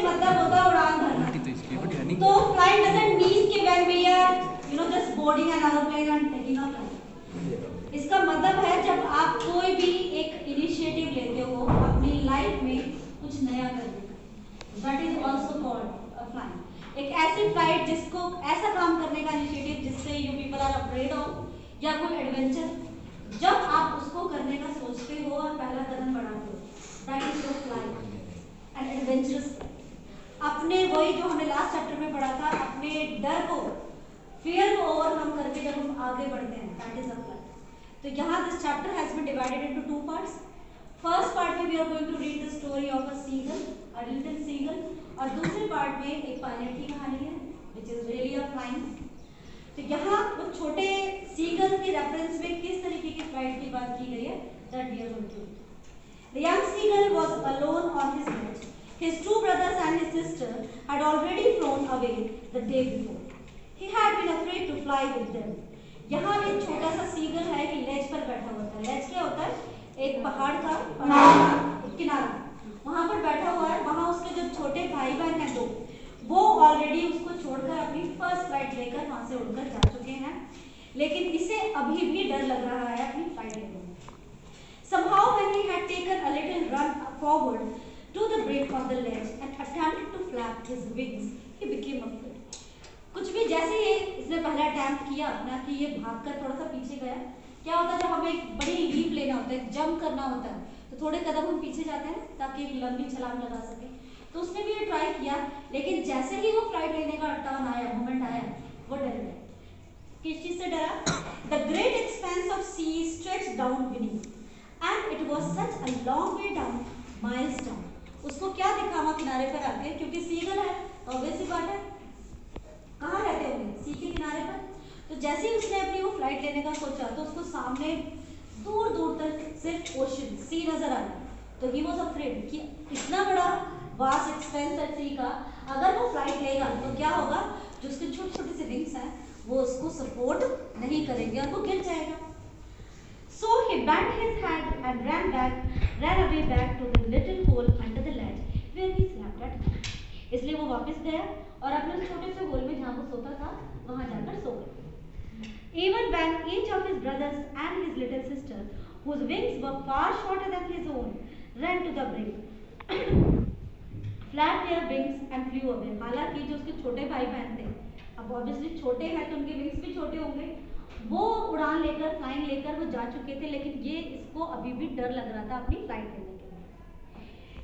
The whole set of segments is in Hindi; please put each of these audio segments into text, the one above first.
मतलब होता है उड़ान भरना। तो फ्लाइट डजंट मीन कि when we are just boarding an aeroplane and taking off. इसका मतलब है जब आप कोई भी एक इनिशिएटिव लेते हो अपनी लाइफ में कुछ नया करने का, that is also called a flight. एक ऐसी फ्लाइट जिसको ऐसा काम करने का इनिशिएटिव जिससे you people are afraid of, या कोई एडवेंचर, जब आप उसको करने का सोचते हो और पहला कदम बढ़ाते हो, that is your flight and adventurous. अपने वही जो हमने लास्ट चैप्टर में पढ़ा था, अपने डर को, फियर को ओवरकम करके जब हम आगे बढ़ते हैं, दैट इज अ फ्लाइट। तो यहाँ this chapter has been divided into two parts. First part में we are going to read the story of a seagull, a little seagull, और दूसरे पार्ट में एक पायलट की कहानी है which is really a flying. तो यहाँ उस छोटे सीगल के रेफरेंस में किस तरीके की फ्लाइट की बात की गई है, that we are going to. The young seagull was alone on his ledge. His two brothers and his sister had already flown away the day before. He had been afraid to fly with them. यहाँ एक छोटा सा सीगल है कि लेज पर बैठा होता है। लेज क्या होता है? एक पहाड़ का किनारा, वहाँ पर बैठा हुआ है। वहाँ उसके जो छोटे भाई बहन हैं दो, वो ऑलरेडी उसको छोड़कर अपनी फर्स्ट फ्लाइट लेकर वहाँ से उड़कर जा चुके हैं, लेकिन इसे अभी भी डर लग रहा है अपनी फ्लाइट लेने में। Somehow, when he had taken a little run forward to the brink of the ledge and attempted to flap his wings, he became afraid. कुछ भी जैसे ही इसने पहला अटैम्प्ट किया अपना कि ये भागकर थोड़ा सा पीछे गया, क्या होता है जब हमें एक बड़ी लीप लेना होता है, जंप करना होता है, तो थोड़े कदम हम पीछे जाते हैं ताकि एक लंबी छलांग लगा सके। तो उसने भी ये ट्राई किया, लेकिन जैसे ही वो फ्लाइट लेने का टर्न आया, मोमेंट आया, वो डर गया। किस चीज से डरा? The great expanse of sea stretched down beneath. And it was such a long way down, miles down. उसको क्या दिखा वहाँ किनारे पर आके, क्योंकि सीगल है, ऑब्वियस सी बात है, कहाँ रहते होंगे? सी के किनारे पर। तो जैसे ही उसने अपनी वो फ्लाइट लेने का सोचा, तो उसको सामने दूर दूर तक सिर्फ ओशन, सी नजर आया। तो ही वॉज अफ्रेड कि इतना बड़ा वास्ट एक्सपेंस है सी का, अगर वो फ्लाइट लेगा तो क्या होगा? जो उसके छोटे छोटे से विंग्स हैं वो उसको सपोर्ट नहीं करेंगे और वो गिर जाएगा। So he bent his head and ran away back to the little hole under the ledge where he slept at night. इसलिए वो वापस गया और अपने उस छोटे से होल में जहाँ वो सोता था वहाँ जाकर सो गया। Even when each of his brothers and his little sister, whose wings were far shorter than his own, ran to the brink, flapped their wings and flew away. हालांकि जो उसके छोटे भाई बहन थे, अब ऑब्वियसली छोटे हैं तो उनके विंग्स भी छोटे होंगे, वो उड़ान लेकर, फ्लाइंग लेकर वो जा चुके थे, लेकिन ये इसको अभी भी डर लग रहा था अपनी फ्लाइट लेने के लिए।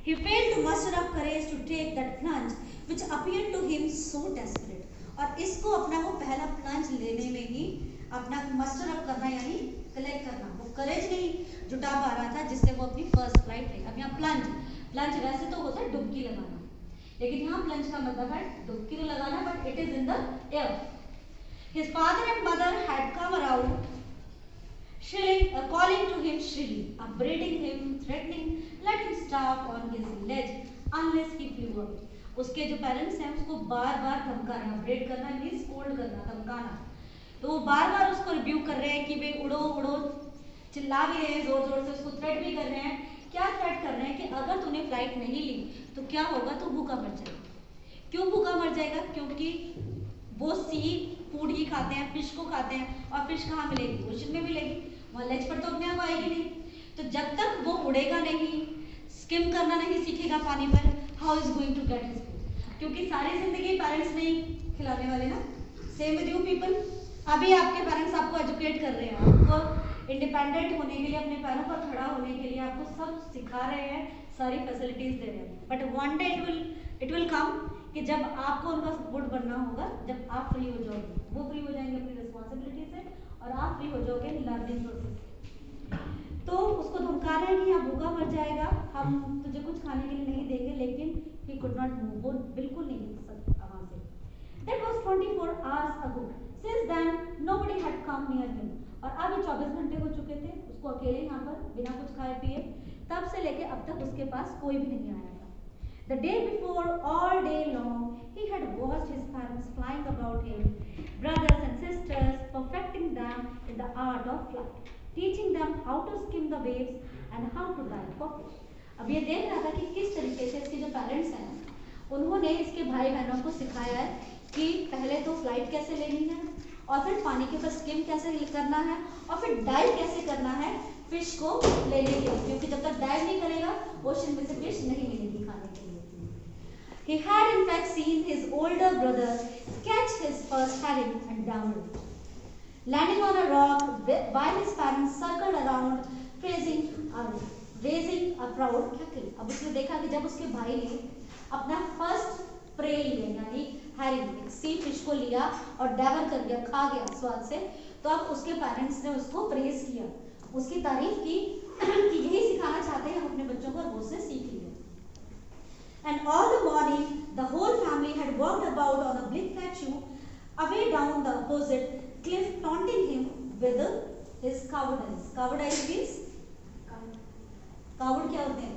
He failed to muster up courage to take that plunge, which appeared to him so desperate. और इसको अपना वो पहला प्लंज लेने में ही अपना मस्टर अप करना यानी कलेक्ट करना, वो करेज नहीं जुटा पा रहा था जिससे वो अपनी फर्स्ट फ्लाइट ले। अब यहाँ प्लंज, प्लंज वैसे तो होता है डुबकी लगाना, लेकिन यहाँ प्लंज का मतलब है डुबकी तो लगाना, but it is in the air. His father and mother had come around, calling to him shrilly, upbraiding him, threatening, let him starve on his ledge unless he flew away. उसके जो पेरेंट्स हैं उसको बार बार धमकाना, अपग्रेड करना मीन्स स्कोल्ड करना, धमकाना। तो वो बार बार उसको रिव्यू कर रहे हैं कि भाई उड़ो उड़ो, चिल्ला भी रहे हैं जोर जोर से, उसको थ्रेट भी कर रहे हैं। क्या थ्रेट कर रहे हैं कि अगर तूने फ्लाइट नहीं ली तो क्या होगा, तो भूखा मर जाएगा। क्यों भूखा मर जाएगा? क्योंकि वो सी फूड ही खाते हैं, फिश को खाते हैं, और फिश कहाँ मिलेगी? ओशन में मिलेगी, वहाँ लेज पर तो अपने आप आएगी नहीं। तो जब तक वो उड़ेगा नहीं, स्किम करना नहीं सीखेगा पानी पर, how is going to get his food? क्योंकि सारी जिंदगी पेरेंट्स नहीं खिलाने वाले ना। सेम विद यू पीपल, अभी आपके पेरेंट्स आपको एजुकेट कर रहे हैं, आपको इंडिपेंडेंट होने के लिए, अपने पैरों पर खड़ा होने के लिए आपको सब सिखा रहे हैं, सारी फैसिलिटीज दे रहे हैं, but one day it will come कि जब आपको उनका सपोर्ट बनना होगा, जब आप फ्री हो जाओगे, वो फ्री हो जाएंगे अपनी रिस्पॉन्सिबिलिटी से और आप फ्री हो जाओगे लर्निंग प्रोसेस से। तो उसको धमका रहे हैं कि यहाँ भूखा मर जाएगा, हम तुझे कुछ खाने के लिए नहीं देंगे, लेकिन he could not move, वो बिल्कुल नहीं हिल सकता वहाँ से। That was 24 hours ago. Since then, nobody had come near him. और अब ये 24 घंटे हो चुके थे उसको अकेले यहाँ पर बिना कुछ खाए पिए, तब से लेके अब तक उसके पास कोई भी नहीं आया था। The day before, all day long, he had watched his parents flying about him, brothers and sisters, perfecting them in the art of flight, teaching them how to skim the waves and how to dive for fish. अब ये देख रहा था कि किस तरीके से इसके जो पेरेंट्स हैं उन्होंने इसके भाई बहनों को सिखाया है कि पहले तो फ्लाइट कैसे लेनी है, और फिर पानी के ऊपर स्किम कैसे करना है, और फिर डाइव कैसे करना है फिश को लेने के लिए, क्योंकि जब तक डाइव नहीं करेगा ओशन में से फिश नहीं मिलेगी खाने के लिए। He had in fact seen his older brother catch his first herring and drown it. Landing on a rock while his parents circled around raising a proud cackle. अब उसने देखा कि जब उसके भाई ने अपना फर्स्ट प्रे लिया, यानी हैरिंग सी फिश को लिया और डेवर कर दिया, खा गया स्वाद से, तो अब उसके पेरेंट्स ने उसको प्रेज किया, उसकी तारीफ की कि यही सिखाना चाहते हैं हम अपने बच्चों को, और वो उससे सीख लिया। And all the morning the whole family had walked about on a bleak plateau away down the opposite cliff, taunting him with his cowardice. Cowardice means कावड़ क्या होते हैं?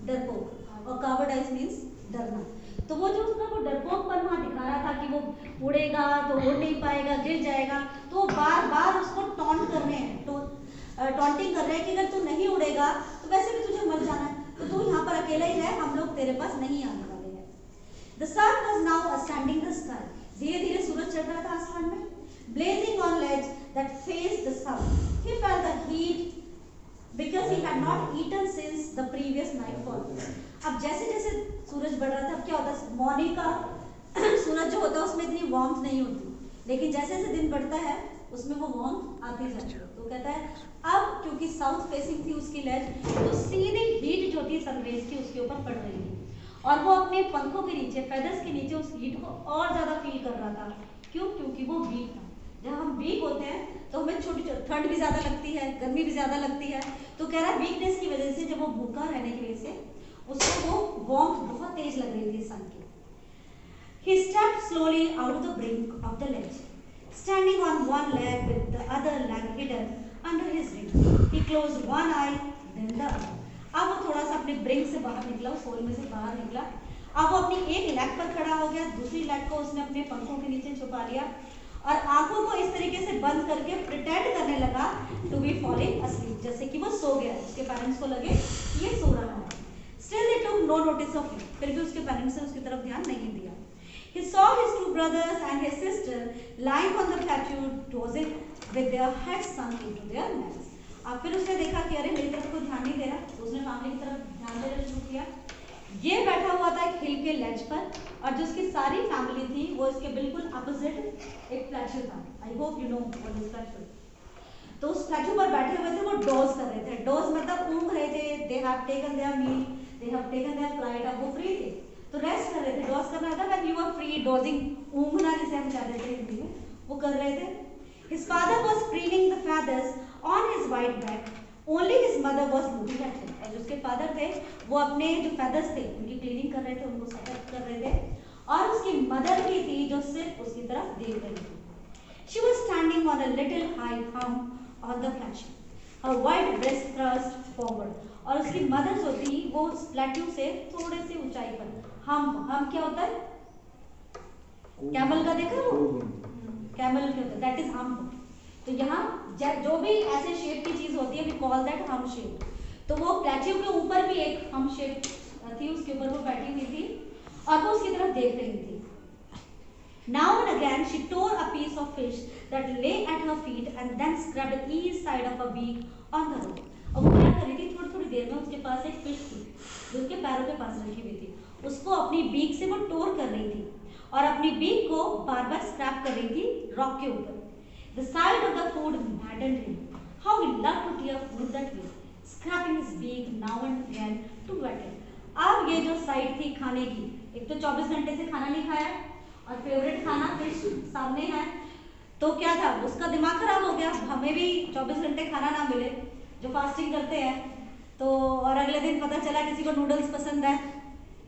डरपोक, और cowardice means डरना। तो वो जो उसका वो डरपोकपन वहाँ दिखा रहा था कि वो उड़ेगा तो उड़ नहीं पाएगा, गिर जाएगा, तो वो बार बार उसको टॉन्ट कर रहे हैं, टॉन्टिंग कर रहे हैं कि अगर तू नहीं उड़ेगा तो वैसे भी तुझे मर जाना है, तो तू यहाँ पर अकेला ही है, हम लोग तेरे पास नहीं आने वाले हैं। The sun was now ascending the sky. धीरे धीरे सूरज चढ़ रहा था आसमान में। Blazing on ledge that faced the south. He felt the heat because he had not eaten since the previous nightfall. अब जैसे जैसे सूरज बढ़ रहा था, अब क्या होता है, मॉर्निंग का सूरज जो होता है उसमें इतनी वार्मथ नहीं होती, लेकिन जैसे जैसे दिन बढ़ता है उसमें वो वार्मथ आती जाती है। तो कहता है अब क्योंकि साउथ फेसिंग थी उसकी लेज, तो सीधी हीट जो थी सनरेज की उसके ऊपर पड़ रही थी, और वो अपने पंखों के नीचे, फेदर्स के नीचे उस हीट को और ज्यादा फील कर रहा था। क्यों? क्योंकि वो वीक था। जब हम वीक होते हैं तो हमें छोटी ठंड भी ज्यादा लगती है, गर्मी भी ज्यादा लगती है, तो कह रहा है वीकनेस की वजह से, जब वो भूखा रहने की वजह से उसको वो वार्मथ बहुत तेज लग रही थी सन की। He stepped slowly out of the brink of the ledge, standing on one leg with the other leg hidden under his ring. He closed one eye, then the other. अब वो थोड़ा सा अपने ब्रिंक से बाहर निकला, उस होल में से बाहर निकला। अब वो अपनी एक लेग पर खड़ा हो गया, दूसरी लेग को उसने अपने पंखों के नीचे छुपा लिया, और आंखों को इस तरीके से बंद करके प्रिटेंड करने लगा टू बी फॉलिंग अस्लीप, जैसे कि वो सो गया। उसके पेरेंट्स को लगे कि ये सो रहा है। Still they took no notice of him. फिर भी उसके पेरेंट्स ने उसकी तरफ ध्यान नहीं दिया। He saw his two brothers and his sister lying on the plateau, dozing with their heads sunk into their necks. अब फिर उसने देखा कि अरे मेरी तरफ कोई ध्यान नहीं दे रहा, तो उसने फैमिली की तरफ ध्यान देना शुरू किया। ये बैठा हुआ था एक हिल के लेज पर, और जो उसकी सारी फैमिली थी वो इसके बिल्कुल अपोजिट एक प्लेट्यू था। I hope you know what is plateau. तो उस प्लेट्यू पर बैठे हुए थे, वो डोज कर रहे थे। डोज मतलब ऊँघ रहे थे। They have taken their meal, they have taken their flight. अब वो फ्री थे तो रेस्ट कर रहे थे। डोज करना था when you are free, dozing ऊँघना जिसे हम कहते थे हिंदी में, वो कर रहे थे। His father was preening the feathers on his white back. Only his mother was looking at him. और जो उसके फादर थे वो अपने जो feathers थे उनकी क्लीनिंग कर रहे थे, उनको सेटअप कर रहे थे, और उसकी मदर भी थी जो सिर्फ उसकी तरफ देख रही थी। She was standing on a little high hump on the plateau, her white breast thrust forward. और उसकी मदर जो थी वो उस प्लेट्यू से थोड़े से ऊंचाई पर, हम क्या होता है, कैमल का देखा वो, कैमल क्या होता है, दैट इज हम्प। तो यहाँ जो भी ऐसे शेप की चीज होती है we call that hump shape. तो वो प्लेट्यू के ऊपर भी एक हम्प शेप थी, उसके ऊपर वो बैठी हुई थी और वो उसकी तरफ देख रही थी। Now and again she tore a piece of fish that lay at her feet and then scrubbed each side of her beak on the rock. अब वो क्या कर रही थी, थोड़ी थोड़ी देर में उसके पास एक फिश थी जो उसके पैरों के पास रखी हुई थी, उसको अपनी बीक से वो टोर कर रही थी और अपनी बीक को बार बार स्क्रैप कर रही थी रॉक के ऊपर। The sight of the food maddened him. How he loved to tear food that way, scraping his beak now and again to wet it. अब ये जो साइड थी खाने की, एक तो 24 घंटे से खाना नहीं खाया और फेवरेट खाना फिश सामने है, तो क्या था, उसका दिमाग खराब हो गया। हमें भी 24 घंटे खाना ना मिले जो फास्टिंग करते हैं, तो और अगले दिन पता चला किसी को नूडल्स पसंद है,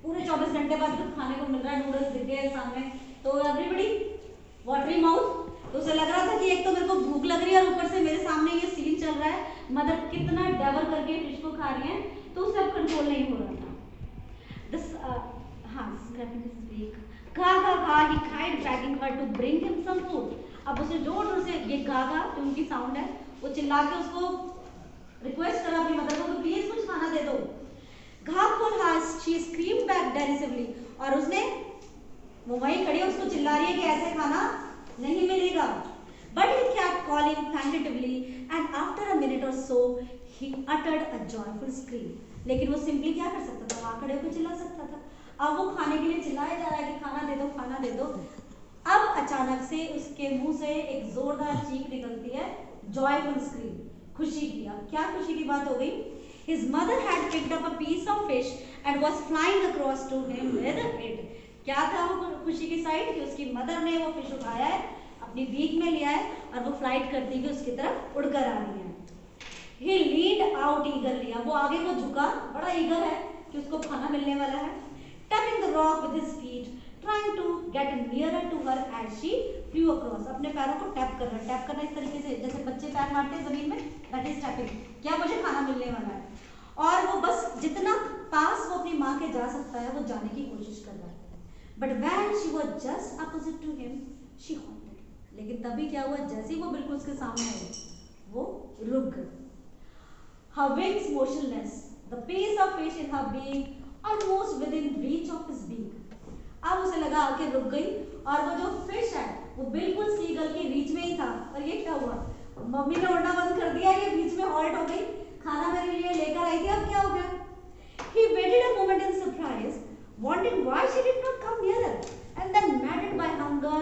पूरे 24 घंटे बाद जब खाने को मिल रहा है, नूडल्स दिख गए सामने, तो एवरीबडी वाटरी माउथ। तो उसे लग रहा था कि एक तो मेरे को भूख लग रही है और ऊपर से मेरे सामने ये सीन चल रहा है, मदर कितना डेवर करके फिश को खा रही है, तो उससे अब कंट्रोल नहीं हो रहा था। He cried begging her to bring him some food. अब उसे जोर जोर से ये गागा जो उनकी साउंड है वो चिल्ला के उसको रिक्वेस्ट करा अपनी मदर को, प्लीज कुछ खाना दे दो। She screamed back derisively, चिल्ला रही है कि ऐसे खाना नहीं मिलेगा। But he kept calling plaintively and after a minute or so he uttered a joyful scream. लेकिन वो सिंपली क्या कर सकता था, वहाँ खड़े होकर चिल्ला सकता था। अब वो खाने के लिए चिल्लाया जा रहा है कि खाना दे दो, खाना दे दो। अब अचानक से उसके मुंह से एक जोरदार चीख निकलती है, joyful scream, खुशी की। अब क्या खुशी की बात हो गई? His mother had picked up a piece of fish and was flying across to him with it. क्या था वो खुशी की साइड कि उसकी मदर ने वो फिश उठाया है, अपनी बीक में लिया है और वो फ्लाइट करती हुई उसकी तरफ उड़कर आ रही है। He leaned out eagerly, वो आगे को झुका, बड़ा ईगर है कि उसको खाना मिलने वाला है। Tapping the rock with his feet, trying to get nearer to her as she flew across. अपने पैरों को टैप कर रहा है। टैप करना इस तरीके से जैसे बच्चे पैर मारते हैं जमीन में, that is tapping। क्या मुझे खाना मिलने वाला है। और वो बस जितना पास वो अपनी माँ के जा सकता है वो जाने की कोशिश कर रहा है। But when she was just opposite to him, she halted. लेकिन तभी क्या हुआ, जैसे ही वो बिल्कुल उसके सामने आई, वो रुक गई। Her wings motionless, the piece of fish in her beak almost within reach of his beak. अब उसे लगा कि रुक गई और वो जो फिश है वो बिल्कुल सीगल की रीच में ही था। और ये क्या हुआ, मम्मी ने उड़ना बंद कर दिया, ये बीच में हॉल्ट हो गई, खाना मेरे लिए लेकर आई थी, अब क्या हो गया? He waited a moment in surprise, wondering why she did not come nearer, and then maddened by hunger,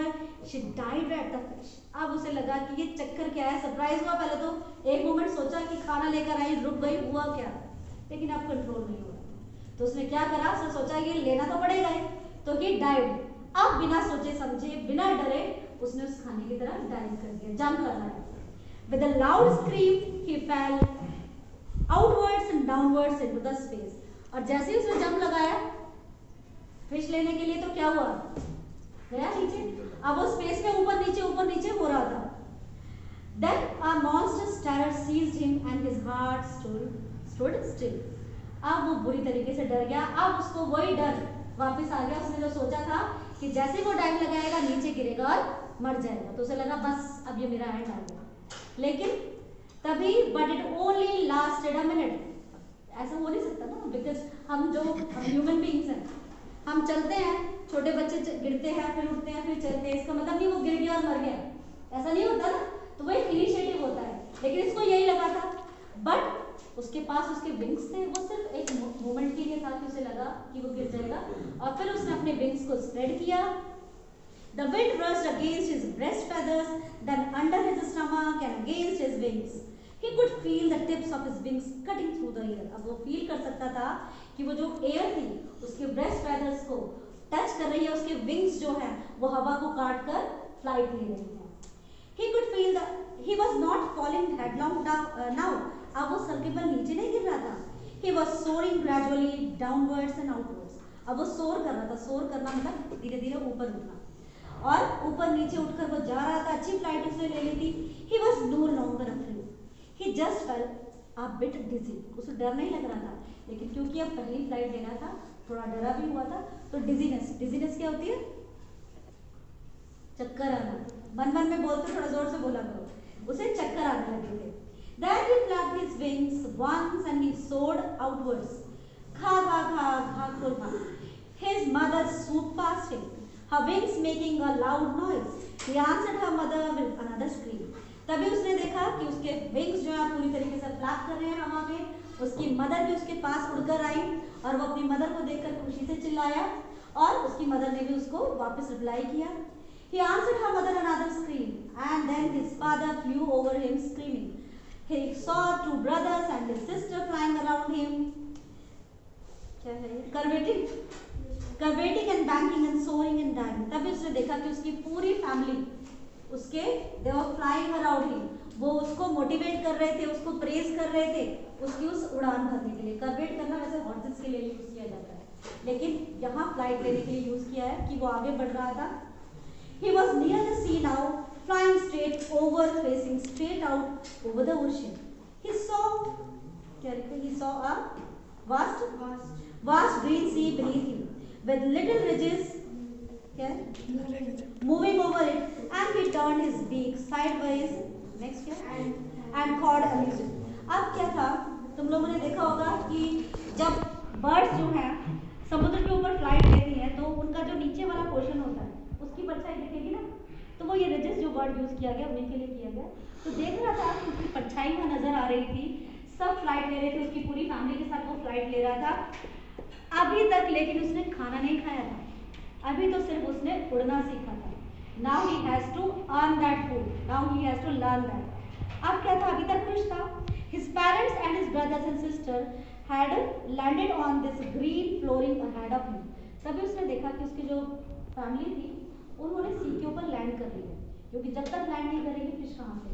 she dived at the fish. अब उसे लगा कि ये चक्कर क्या है, सरप्राइज हुआ। पहले तो एक मोमेंट सोचा कि खाना लेकर आई, रुक गई, हुआ क्या, लेकिन अब कंट्रोल नहीं हो रहा। तो उसने क्या करा, उसने सोचा ये लेना तो पड़ेगा ही, तो ही डाइव। अब बिना सोचे समझे, बिना डरे उसने उस खाने की तरफ डाइव कर दिया, जंप लगाया। With a loud scream, he fell outwards and downwards into the space. और जैसे ही उसने जंप लगाया फिश लेने के लिए, तो क्या हुआ, गया नीचे। अब वो स्पेस में ऊपर नीचे हो रहा था। Then a monstrous terror seized him and his heart stood still. अब वो बुरी तरीके से डर गया। अब उसको वही डर वापस आ गया। उसने जो सोचा था कि जैसे वो डाइव लगाएगा नीचे गिरेगा और मर जाएगा, तो उसे लगा बस अब ये मेरा एंड आ गया। लेकिन तभी but it only lasted a minute. ऐसा हो नहीं सकता ना, बिकॉज हम ह्यूमन बीइंग्स हैं, हम चलते हैं, छोटे बच्चे गिरते हैं फिर उठते हैं फिर चलते हैं, इसका मतलब नहीं वो गिर गया और मर गया, ऐसा नहीं होता ना। तो वो एक इनिशिएटिव होता है, लेकिन इसको यही लगा था। बट उसके पास उसके विंग्स थे, वो सिर्फ एक मोमेंट के लिए था कि उसे लगा कि वो गिर जाएगा, और फिर उसने अपने विंग्स को स्प्रेड किया। The wind rushed against his breast feathers, then under his stomach and against his wings. He could feel the tips of his wings cutting through the air. अब वो फील कर सकता था कि वो जो एयर थी उसके ब्रेस्ट फेदर्स को टच कर रही है, उसके विंग्स जो हैं वो हवा को काट कर फ्लाइट ले रही हैं। He could feel he was not falling headlong down now. अब वो सर के बल नीचे नहीं गिर रहा था। He was soaring gradually downwards and outwards. अब वो सोर कर रहा था, सोर करना मतलब धीरे धीरे ऊपर उठना, और ऊपर नीचे उठकर वो जा रहा था। अच्छी फ्लाइट उसने ले ली थी। He was no longer afraid. He just felt a bit dizzy. उसे डर नहीं लग रहा था, लेकिन क्योंकि अब पहली फ्लाइट लेना था, थोड़ा डरा भी हुआ था, तो डिजीनेस क्या होती है, चक्कर आना। मन में बोलते, थोड़ा जोर से बोला करो, उसे चक्कर आने लगे थे। Then he flapped his wings once and he soared outwards. Kha kha kha kha kha. His mother swooped past him, her wings making a loud noise. He answered her mother with another scream. तभी उसने देखा कि उसके विंग्स जो है पूरी तरीके से फ्लैप कर रहे हैं हवा में। उसकी मदर भी उसके पास उड़कर आई और वो अपनी मदर को देखकर खुशी से चिल्लाया, और उसकी मदर ने भी उसको वापस रिप्लाई किया। He answered her mother another scream, and then his father flew over him screaming. He saw two brothers and his sister flying around him. क्या है? Curvating and banking and soaring and diving. तभी उसने देखा कि उसकी पूरी फैमिली उसके they were flying around him. वो उसको मोटिवेट कर रहे थे, उसको प्रेज कर रहे थे उसकी उस उड़ान भरने के लिए। कर्वेट करना वैसे हॉर्सेस के लिए यूज किया जाता है, लेकिन यहाँ फ्लाइट लेने के लिए यूज किया है कि वो आगे बढ़ रहा था। He was near the sea now, flying straight over, facing straight out over the ocean. He saw a vast green sea beneath him, with little ridges moving over it, and he turned his beak sideways and cawed amused. अब क्या था, तुम लोगों ने देखा होगा कि जब बर्ड्स जो हैं समुद्र के ऊपर फ्लाइट लेती हैं तो उनका जो नीचे वाला पोर्शन होता है उसकी परछाई दिखेगी ना, तो वो ये रजस जो वर्ड यूज किया गया उन्हीं के लिए किया गया। तो देख रहा था कि उसकी परछाई वहाँ नजर आ रही थी, सब फ्लाइट ले रहे थे, उसकी पूरी फैमिली के साथ वो फ्लाइट ले रहा था अभी तक, लेकिन उसने खाना नहीं खाया था, अभी तो सिर्फ उसने उड़ना सीखा था। Now he has to earn that food, now he has to learn that. अब क्या था, अभी तक खुश था। His parents and his brothers and sister had landed on this green flooring ahead of him. तभी उसने देखा कि उसकी जो फैमिली थी उन्होंने सी के ऊपर लैंड कर लिया, क्योंकि जब तक लैंड नहीं करेंगे फिश कहाँ से।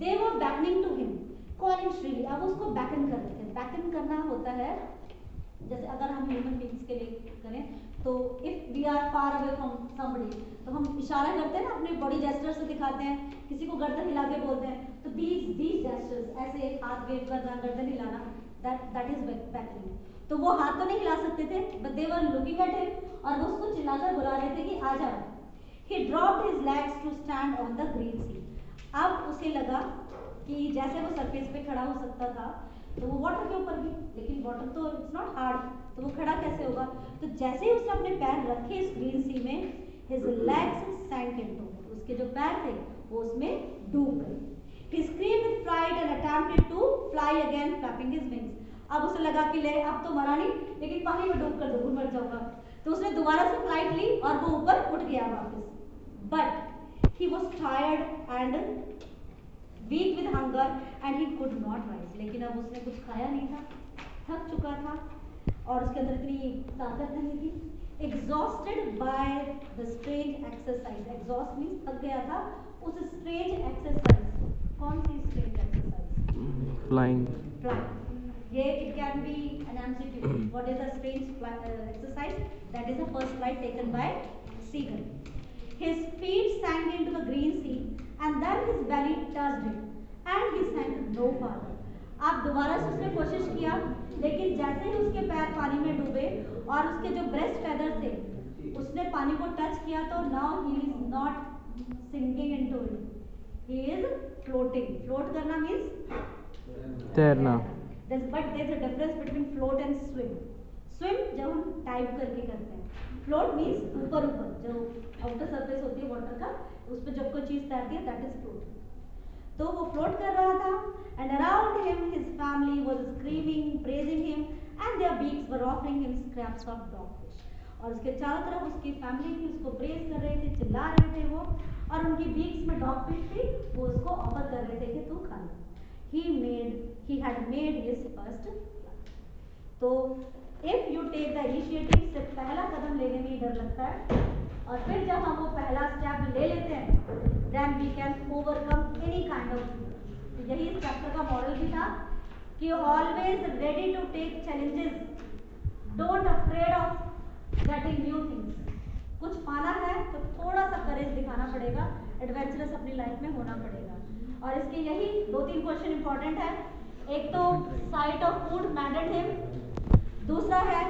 They were beckoning to him, calling shrilly. अब उसको बैकन कर रहे थे। बैकन करना होता है जैसे अगर हम ह्यूमन बींग्स के लिए करें तो if we are far away from somebody, तो हम इशारा करते हैं ना, अपने बॉडी जेस्चर से दिखाते हैं, किसी को गर्दन हिला के बोलते हैं, तो these जेस्चर्स, ऐसे एक हाथ वेव करना, गर्दन हिलाना, that is beckoning। तो वो हाथ तो नहीं हिला सकते थे, but they were looking at him, और वो उसको चिल्लाकर बुला रहे थे कि आ जाओ। He dropped his legs to stand on the green sea। अब उसे लगा कि जैसे वो सरफेस पे खड़ा हो सकता था तो वो वाटर के ऊपर भी, लेकिन वाटर तो इट्स नॉट हार्ड, तो वो खड़ा कैसे होगा। तो जैसे ही उसने अपने पैर रखे इस ग्रीन सी में, his legs sank into, उसके जो पैर थे वो उसमें डूब गए। He screamed with fright and attempted to fly again, flapping his wings। अब उसे लगा कि ले अब तो मरा नहीं, लेकिन पानी में डूब कर जरूर मर जाऊंगा, तो उसने दोबारा से फ्लाइट ली और वो ऊपर उठ गया वापस। But he was tired and weak with hunger and he could not rise। लेकिन अब उसने कुछ खाया नहीं था, थक चुका था और उसके अंदर इतनी ताकत नहीं थी। Exhausted by the strange exercise, exhaust means थक गया था उस strange exercise। कौन सी strange exercise? Flying। ये it can be an MCQ। What is a strange exercise? That is the first flight taken by seagull। His feet sank into the green sea and then his belly touched it and he sank no farther। अब दोबारा से उसने कोशिश किया, लेकिन जैसे ही उसके पैर पानी में डूबे और उसके जो ब्रेस्ट फेदर थे उसने पानी को टच किया, तो now he is not sinking into it, he is floating. Float करना मींस तैरना। But there is a difference between float and swim. Swim जब हम टाइप करके करते हैं, फ्लोट मींस ऊपर ऊपर जो आउटर सरफेस होती है वाटर का, उस पर जब कोई चीज तैरती है दैट इज फ्लोट। तो वो फ्लोट कर रहा था and around him his family was screaming praising him and their beaks were offering him scraps of dogfish. और उसके चारों तरफ उसकी फैमिली थी, उसको प्रेज कर रहे थे, चिल्ला रहे थे वो, और उनकी बीक्स में डॉग फिश थी, वो उसको ऑफर कर रहे थे कि तू खा ले। he had made his first flight। तो if you take the initiative, से पहला कदम लेने में ही डर लगता है, और फिर जब हम वो पहला स्टेप ले लेते हैं then we can overcome any kind of fear. तो यही इस चैप्टर का मॉरल भी था कि always ready to take challenges, don't afraid of getting new things. कुछ पाना है तो थोड़ा सा करेज दिखाना पड़ेगा, एडवेंचरस अपनी लाइफ में होना पड़ेगा। और इसके यही 2-3 क्वेश्चन इंपॉर्टेंट है। एक तो site of food mattered him, दूसरा है